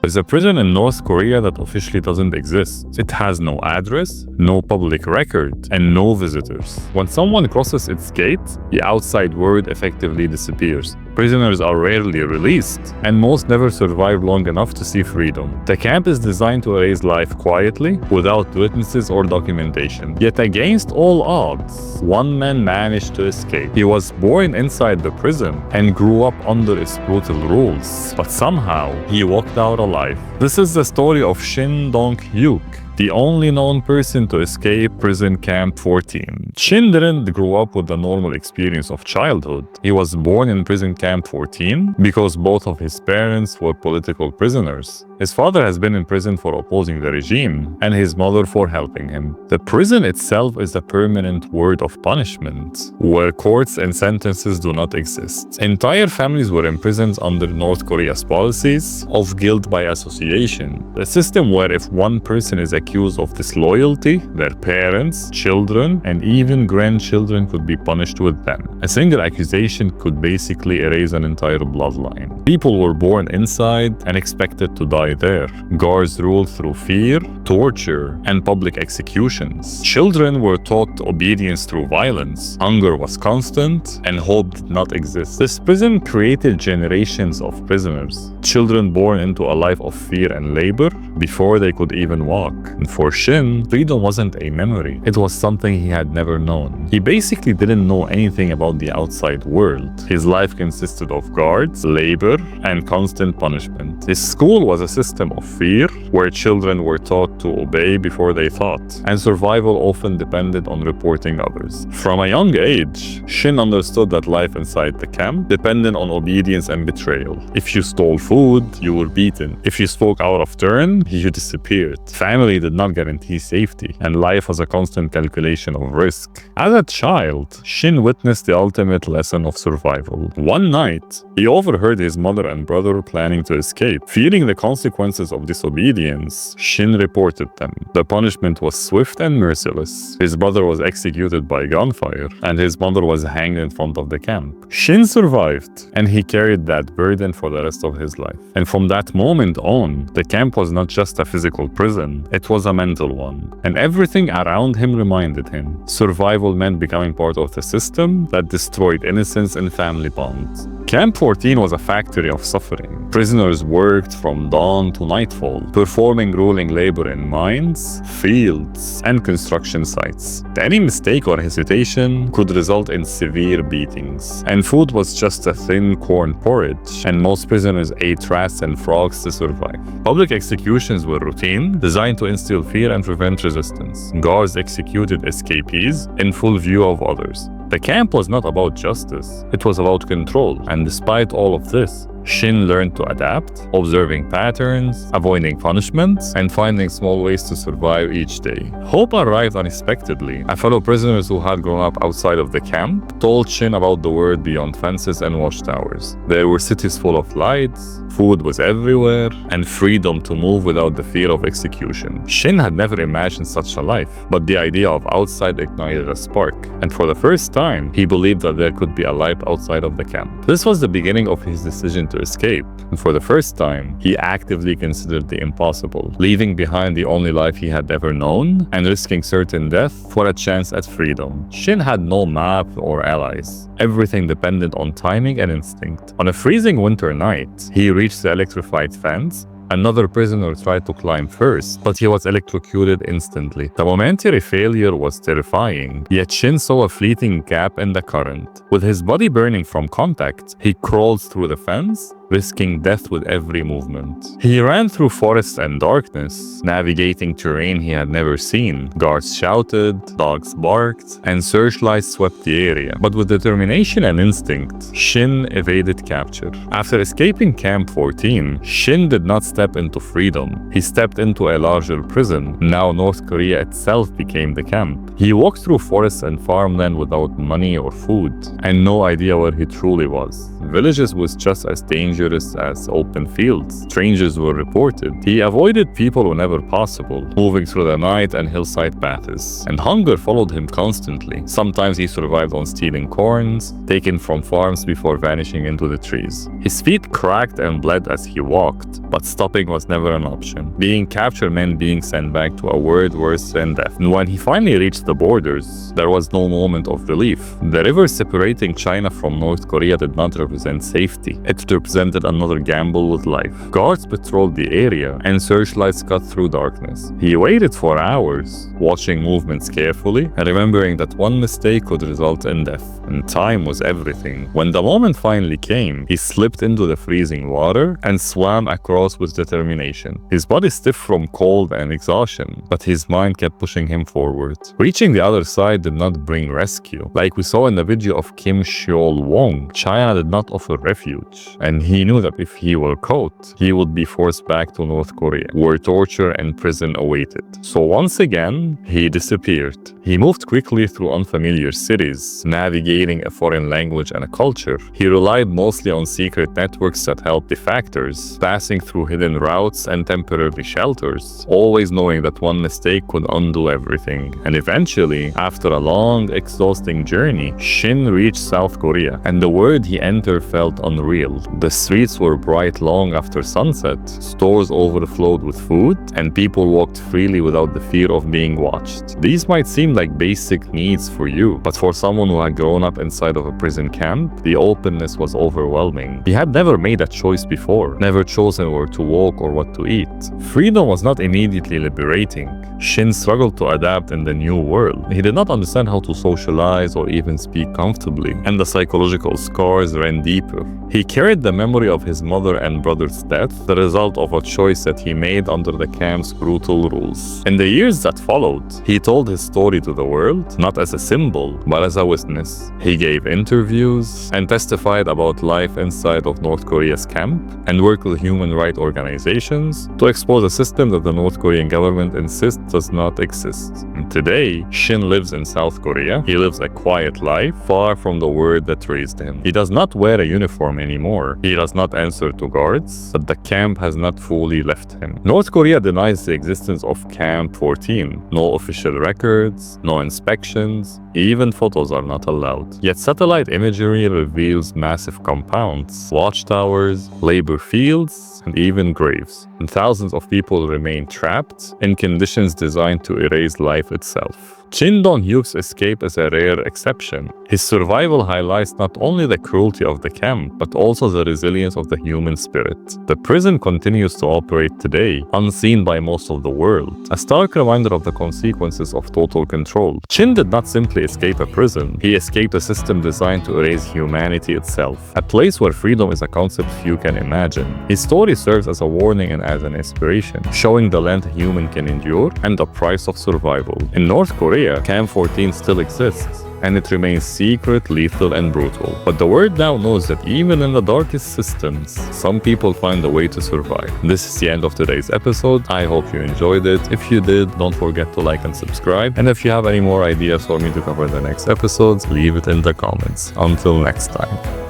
is a prison in North Korea that officially doesn't exist. It has no address, no public record, and no visitors. When someone crosses its gate, the outside world effectively disappears. Prisoners are rarely released, and most never survive long enough to see freedom. The camp is designed to erase life quietly, without witnesses or documentation. Yet against all odds, one man managed to escape. He was born inside the prison and grew up under its brutal rules, but somehow he walked out alive. This is the story of Shin Dong-hyuk, the only known person to escape prison camp 14. Shin didn't grow up with the normal experience of childhood. He was born in prison camp 14 because both of his parents were political prisoners. His father has been in prison for opposing the regime, and his mother for helping him. The prison itself is a permanent ward of punishment, where courts and sentences do not exist. Entire families were imprisoned under North Korea's policies of guilt by association, a system where if one person is accused of disloyalty, their parents, children, and even grandchildren could be punished with them. A single accusation could basically erase an entire bloodline. People were born inside and expected to die there. Guards ruled through fear, torture, and public executions. Children were taught obedience through violence. Hunger was constant, and hope did not exist. This prison created generations of prisoners. Children born into a life of fear and labor before they could even walk. And for Shin, freedom wasn't a memory. It was something he had never known. He basically didn't know anything about the outside world. His life consisted of guards, labor, and constant punishment. His school was a system of fear, where children were taught to obey before they thought, and survival often depended on reporting others. From a young age, Shin understood that life inside the camp depended on obedience and betrayal. If you stole food, you were beaten. If you spoke out of turn, you disappeared. Family did not guarantee safety, and life was a constant calculation of risk. As a child, Shin witnessed the ultimate lesson of survival. One night, he overheard his mother and brother planning to escape. Fearing the consequences of disobedience, Shin reported them. The punishment was swift and merciless. His brother was executed by gunfire, and his mother was hanged in front of the camp. Shin survived, and he carried that burden for the rest of his life. And from that moment on, the camp was not just a physical prison, it was a mental one. And everything around him reminded him. Survival meant becoming part of the system that destroyed innocence and family bonds. Camp 14 was a factory of suffering. Prisoners worked from dawn to nightfall, performing grueling labor in mines, fields, and construction sites. Any mistake or hesitation could result in severe beatings. And food was just a thin corn porridge, and most prisoners ate rats and frogs to survive. Public executions were routine, designed to instill fear and prevent resistance. Guards executed escapees in full view of others. The camp was not about justice, it was about control, and despite all of this, Shin learned to adapt, observing patterns, avoiding punishments, and finding small ways to survive each day. Hope arrived unexpectedly. A fellow prisoners who had grown up outside of the camp told Shin about the world beyond fences and watchtowers. There were cities full of lights, food was everywhere, and freedom to move without the fear of execution. Shin had never imagined such a life, but the idea of outside ignited a spark, and for the first time, he believed that there could be a life outside of the camp. This was the beginning of his decision to escape, and for the first time, he actively considered the impossible, leaving behind the only life he had ever known and risking certain death for a chance at freedom. Shin had no map or allies. Everything depended on timing and instinct. On a freezing winter night, he reached the electrified fence. Another prisoner tried to climb first, but he was electrocuted instantly. The momentary failure was terrifying, yet Shin saw a fleeting gap in the current. With his body burning from contact, he crawled through the fence, risking death with every movement. He ran through forests and darkness, navigating terrain he had never seen. Guards shouted, dogs barked, and searchlights swept the area. But with determination and instinct, Shin evaded capture. After escaping Camp 14, Shin did not step into freedom. He stepped into a larger prison. Now North Korea itself became the camp. He walked through forests and farmland without money or food, and no idea where he truly was. Villages was just as dangerous as open fields. Strangers were reported. He avoided people whenever possible, moving through the night and hillside paths. And hunger followed him constantly. Sometimes he survived on stealing corns, taken from farms before vanishing into the trees. His feet cracked and bled as he walked, But stopping was never an option. Being captured meant being sent back to a world worse than death. And when he finally reached the borders, there was no moment of relief. The river separating China from North Korea did not represent safety. It represented another gamble with life. Guards patrolled the area, and searchlights cut through darkness. He waited for hours, watching movements carefully, and remembering that one mistake could result in death. And time was everything. When the moment finally came, he slipped into the freezing water and swam across with determination. His body stiff from cold and exhaustion, but his mind kept pushing him forward. Reaching the other side did not bring rescue. Like we saw in the video of Kim Seol-wong, China did not offer refuge, and he knew that if he were caught, he would be forced back to North Korea, where torture and prison awaited. So once again, he disappeared. He moved quickly through unfamiliar cities, navigating a foreign language and a culture. He relied mostly on secret networks that helped defectors, passing through hidden routes and temporary shelters, always knowing that one mistake could undo everything. And eventually, after a long, exhausting journey, Shin reached South Korea, and the world he entered felt unreal. The streets were bright long after sunset, stores overflowed with food, and people walked freely without the fear of being watched. These might seem like basic needs for you, but for someone who had grown up inside of a prison camp, the openness was overwhelming. He had never made a choice before, never chosen where to walk or what to eat. Freedom was not immediately liberating. Shin struggled to adapt in the new world. He did not understand how to socialize or even speak comfortably, and the psychological scars ran deeper. He carried the memory of his mother and brother's death, the result of a choice that he made under the camp's brutal rules. In the years that followed, he told his story to the world, not as a symbol, but as a witness. He gave interviews and testified about life inside of North Korea's camp, and worked with human rights organizations to expose a system that the North Korean government insists does not exist. And today, Shin lives in South Korea. He lives a quiet life, far from the world that raised him. He does not wear a uniform anymore. He does not answer to guards, but the camp has not fully left him. North Korea denies the existence of Camp 14. No official records, no inspections, even photos are not allowed. Yet satellite imagery reveals massive compounds, watchtowers, labor fields, and even graves. And thousands of people remain trapped in conditions designed to erase life itself. Shin Dong-hyuk's escape is a rare exception. His survival highlights not only the cruelty of the camp, but also the resilience of the human spirit. The prison continues to operate today, unseen by most of the world, a stark reminder of the consequences of total control. Shin did not simply escape a prison, he escaped a system designed to erase humanity itself, a place where freedom is a concept few can imagine. His story serves as a warning and as an inspiration, showing the length a human can endure and the price of survival. In North Korea, Camp 14 still exists, and it remains secret, lethal, and brutal. But the world now knows that even in the darkest systems, some people find a way to survive. This is the end of today's episode. I hope you enjoyed it. If you did, don't forget to like and subscribe. And if you have any more ideas for me to cover in the next episodes, leave it in the comments. Until next time.